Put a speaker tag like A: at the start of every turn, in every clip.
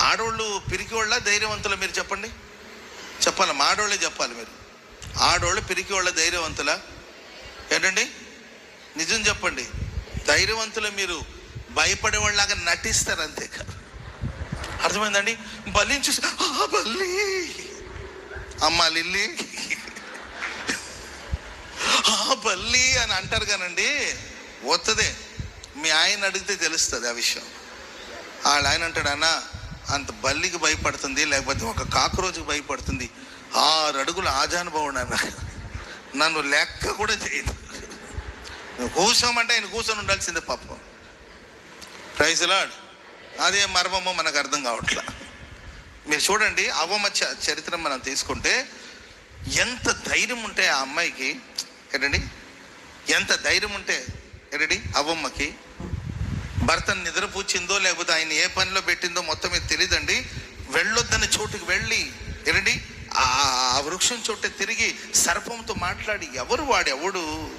A: ఆడోళ్ళు పిరికివాళ్ళ ధైర్యవంతుల? మీరు చెప్పండి, చెప్పాలి, మా ఆడోళ్ళే చెప్పాలి. మీరు ఆడోళ్ళు పిరికివాళ్ళ ధైర్యవంతుల? ఏంటండి నిజం చెప్పండి. ధైర్యవంతులు మీరు భయపడేవాళ్ళలాగా నటిస్తారు, అంతే కాదు. అర్థమైందండి? బల్లిని చూసి బల్లి అమ్మ లిల్లీ బల్లి అని అంటారు కానండి, వస్తుంది. మీ ఆయన అడిగితే తెలుస్తుంది ఆ విషయం. ఆయన అంటాడు, అన్న అంత బల్లికి భయపడుతుంది, లేకపోతే ఒక కాక్రోచ్కి భయపడుతుంది, 6 అడుగులు ఆజానుభావుడు అన్న, నన్ను లెక్క కూడా చేయదు. నువ్వు కూర్చోమంటే ఆయన కూర్చొని ఉండాల్సిందే పాపం. Praise Lord. అదే మర్మమో మనకు అర్థం కావట్లా. మీరు చూడండి, అవ్వమ్మ చరిత్ర మనం తీసుకుంటే ఎంత ధైర్యం ఉంటే ఆ అమ్మాయికి, ఏంటండి, ఎంత ధైర్యం ఉంటే ఏంటండి అవ్వమ్మకి. భర్తను నిద్రపూచిందో లేకపోతే ఆయన ఏ పనిలో పెట్టిందో మొత్తం మీద తెలియదండి. వెళ్ళొద్దన్న చోటుకి వెళ్ళి ఏంటండి ఆ వృక్షం చోటే తిరిగి సర్పంతో మాట్లాడి, ఎవరు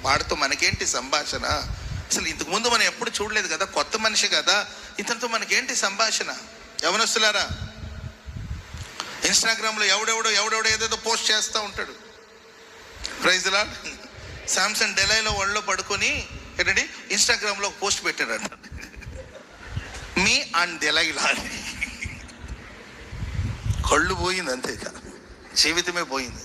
A: వాడితో మనకేంటి సంభాషణ, అసలు ఇంతకుముందు మనం ఎప్పుడు చూడలేదు కదా, కొత్త మనిషి కదా, ఇతనితో మనకేంటి సంభాషణ. యవనస్తులారా, ఇన్స్టాగ్రామ్లో ఎవడెవడో ఏదేదో పోస్ట్ చేస్తూ ఉంటాడు. Praise lord. శాంసంగ్ డెలైలో ఒళ్ళో పడుకొని ఏంటండి ఇన్స్టాగ్రామ్లో పోస్ట్ పెట్టాడు, మీ అండ్ డెలైలా. కళ్ళు పోయింది, అంతే కాదు, జీవితమే పోయింది.